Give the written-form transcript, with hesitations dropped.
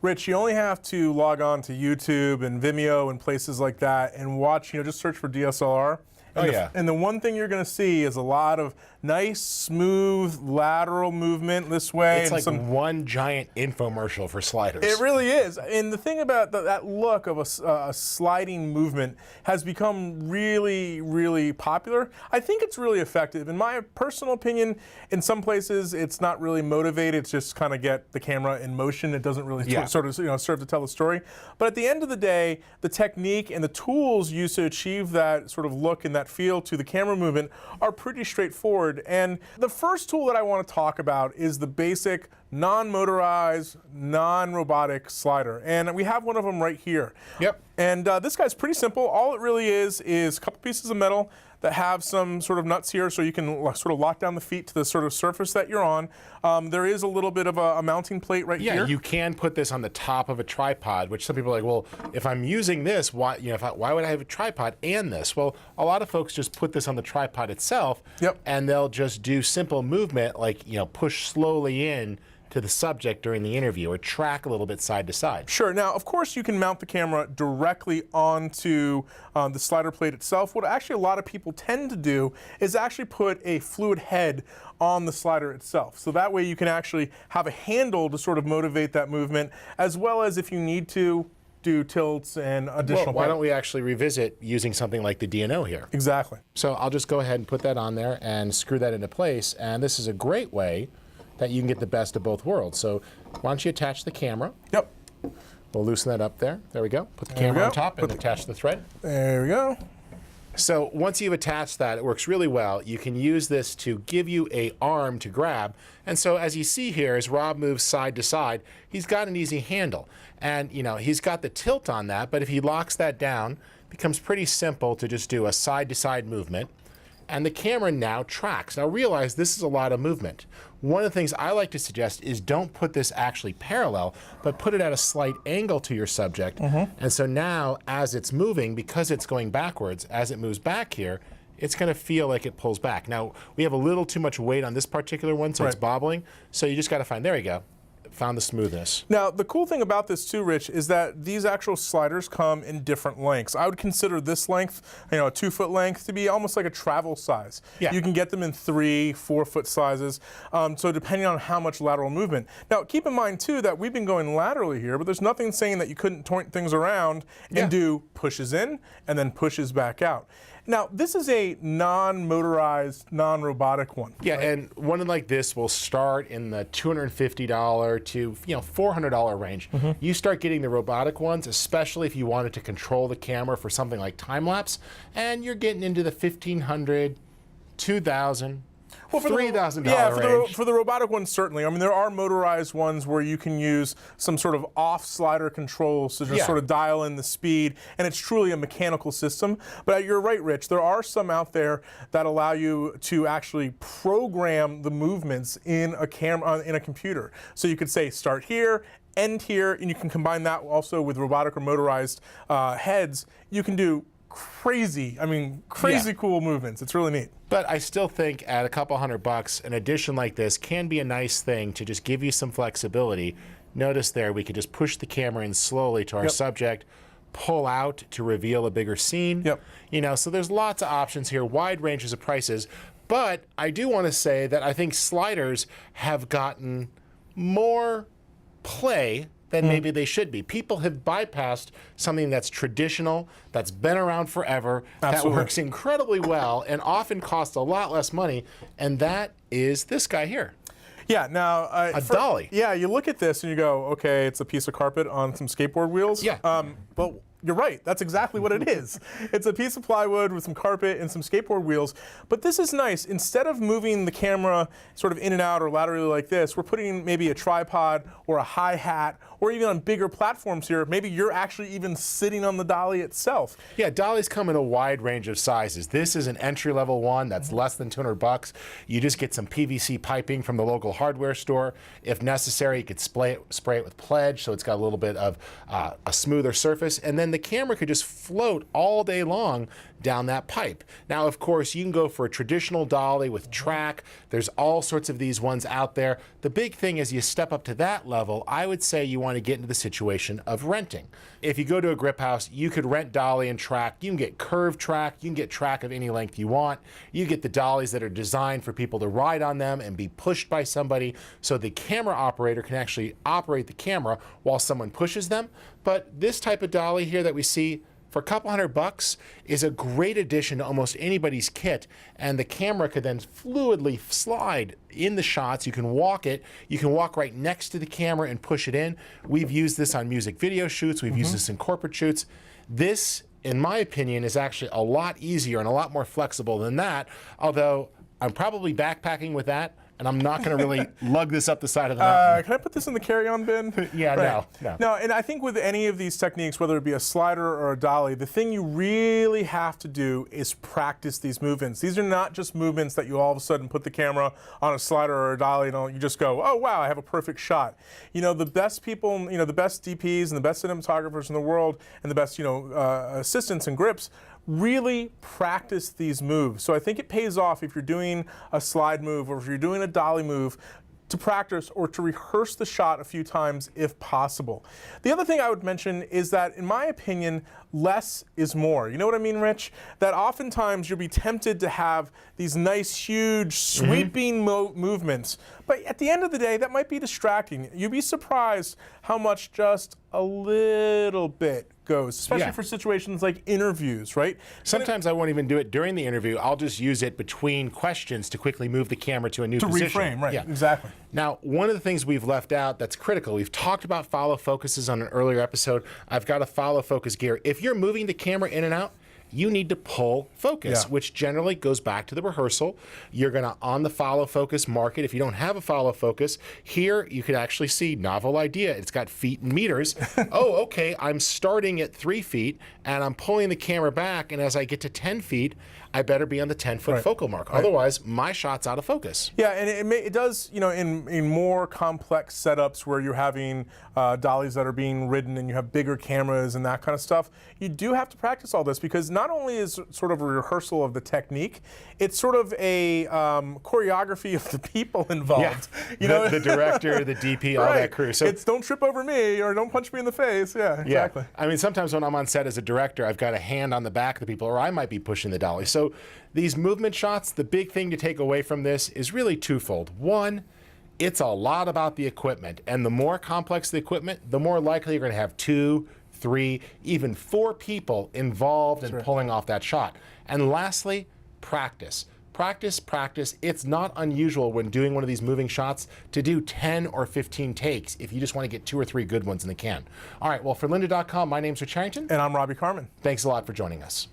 Rich, you only have to log on to YouTube and Vimeo and places like that and watch, just search for DSLR. And the one thing you're going to see is a lot of nice, smooth, lateral movement this way. It's like one giant infomercial for sliders. It really is. And the thing about that look of a sliding movement has become really, really popular. I think it's really effective. In my personal opinion, in some places, it's not really motivated. It's just kind of get the camera in motion. It doesn't really sort of serve to tell the story. But at the end of the day, the technique and the tools used to achieve that sort of look and that feel to the camera movement are pretty straightforward. And the first tool that I want to talk about is the basic non-motorized, non-robotic slider. And we have one of them right here. Yep. And this guy's pretty simple. All it really is a couple pieces of metal that have some sort of nuts here so you can sort of lock down the feet to the sort of surface that you're on. There is a little bit of a mounting plate right here. Yeah, you can put this on the top of a tripod, which some people are like, well, if I'm using this, why would I have a tripod and this? Well, a lot of folks just put this on the tripod itself, and they'll just do simple movement like, push slowly in to the subject during the interview or track a little bit side to side. Sure. Now, of course, you can mount the camera directly onto the slider plate itself. What actually a lot of people tend to do is actually put a fluid head on the slider itself. So that way you can actually have a handle to sort of motivate that movement, as well as if you need to do tilts and additional. Well, why don't we actually revisit using something like the DNO here? Exactly. So I'll just go ahead and put that on there and screw that into place. And this is a great way that you can get the best of both worlds. So why don't you attach the camera? Yep. We'll loosen that up there. There we go. Put the camera on top and attach the thread. There we go. So once you've attached that, it works really well. You can use this to give you an arm to grab. And so as you see here, as Rob moves side to side, he's got an easy handle. And he's got the tilt on that, but if he locks that down, it becomes pretty simple to just do a side to side movement. And the camera now tracks. Now realize this is a lot of movement. One of the things I like to suggest is don't put this actually parallel, but put it at a slight angle to your subject. And so now as it's moving, because it's going backwards, as it moves back here, it's going to feel like it pulls back. Now we have a little too much weight on this particular one, so it's bobbling. So you just got to find, there you go. Found the smoothness. Now, the cool thing about this too, Rich, is that these actual sliders come in different lengths. I would consider this length, a 2-foot length, to be almost like a travel size. Yeah. You can get them in 3, 4-foot sizes, so depending on how much lateral movement. Now, keep in mind too that we've been going laterally here, but there's nothing saying that you couldn't point things around and do pushes in and then pushes back out. Now, this is a non-motorized, non-robotic one. Yeah, right? And one like this will start in the $250 to $400 range. You start getting the robotic ones, especially if you wanted to control the camera for something like time-lapse, and you're getting into the $1,500, $2,000, $3,000 range. For the robotic ones, certainly. I mean, there are motorized ones where you can use some sort of off slider controls to just sort of dial in the speed, and it's truly a mechanical system. But you're right, Rich. There are some out there that allow you to actually program the movements in a camera, in a computer. So you could say start here, end here, and you can combine that also with robotic or motorized heads. You can do crazy cool movements. It's really neat. But I still think at a couple $100, an addition like this can be a nice thing to just give you some flexibility. Notice there, we could just push the camera in slowly to our subject, pull out to reveal a bigger scene. So there's lots of options here, wide ranges of prices. But I do want to say that I think sliders have gotten more play than maybe they should be. People have bypassed something that's traditional, that's been around forever, that works incredibly well, and often costs a lot less money, and that is this guy here. Yeah, now... a dolly. Yeah, you look at this and you go, okay, it's a piece of carpet on some skateboard wheels. Yeah. But you're right, that's exactly what it is. It's a piece of plywood with some carpet and some skateboard wheels. But this is nice. Instead of moving the camera sort of in and out or laterally like this, we're putting maybe a tripod or a hi-hat, or even on bigger platforms here, maybe you're actually even sitting on the dolly itself. Yeah, dollies come in a wide range of sizes. This is an entry-level one that's less than $200. You just get some PVC piping from the local hardware store. If necessary, you could spray it with Pledge, so it's got a little bit of a smoother surface. And then and the camera could just float all day long down that pipe. Now, of course, you can go for a traditional dolly with track. There's all sorts of these ones out there. The big thing is you step up to that level, I would say you want to get into the situation of renting. If you go to a grip house, you could rent dolly and track. You can get curved track. You can get track of any length you want. You get the dollies that are designed for people to ride on them and be pushed by somebody, so the camera operator can actually operate the camera while someone pushes them. But this type of dolly here that we see, for a couple $100 is a great addition to almost anybody's kit, and the camera could then fluidly slide in the shots. You can walk it. You can walk right next to the camera and push it in. We've used this on music video shoots. We've used this in corporate shoots. This, in my opinion, is actually a lot easier and a lot more flexible than that, although I'm probably backpacking with that, and I'm not going to really lug this up the side of the mountain. Can I put this in the carry-on bin? Yeah, right. No. No, and I think with any of these techniques, whether it be a slider or a dolly, the thing you really have to do is practice these movements. These are not just movements that you all of a sudden put the camera on a slider or a dolly and you just go, oh wow, I have a perfect shot. You know, the best people, you know, the best DPs and the best cinematographers in the world and the best, you know, assistants and grips really practice these moves. So I think it pays off if you're doing a slide move or if you're doing a dolly move to practice or to rehearse the shot a few times if possible. The other thing I would mention is that, in my opinion, less is more. You know what I mean, Rich? That oftentimes you'll be tempted to have these nice, huge, sweeping movements, but at the end of the day, that might be distracting. You'd be surprised how much just a little bit goes, especially for situations like interviews, right? Sometimes I won't even do it during the interview. I'll just use it between questions to quickly move the camera to a new position. To reframe, right, exactly. Now, one of the things we've left out that's critical, we've talked about follow focuses on an earlier episode. I've got a follow focus gear. If you're moving the camera in and out, you need to pull focus, which generally goes back to the rehearsal. You're going to, on the follow focus, mark it. If you don't have a follow focus, here you could actually see novel idea. It's got feet and meters. Oh, okay, I'm starting at 3 feet and I'm pulling the camera back, and as I get to 10 feet, I better be on the 10-foot focal mark. Otherwise, my shot's out of focus. Yeah, and it does, you know, in more complex setups where you're having dollies that are being ridden and you have bigger cameras and that kind of stuff, you do have to practice all this, because not only is it sort of a rehearsal of the technique, it's sort of a choreography of the people involved. Yeah. You know? The director, the DP, all that crew. So it's don't trip over me or don't punch me in the face. Yeah, exactly. I mean, sometimes when I'm on set as a director, I've got a hand on the back of the people, or I might be pushing the dolly. So these movement shots, the big thing to take away from this is really twofold. One, it's a lot about the equipment, and the more complex the equipment, the more likely you're going to have 2, 3, even 4 people involved in pulling off that shot. And lastly, practice. Practice, practice. It's not unusual when doing one of these moving shots to do 10 or 15 takes if you just want to get 2 or 3 good ones in the can. All right, well, for lynda.com, my name's Rich Harrington. And I'm Robbie Carmen. Thanks a lot for joining us.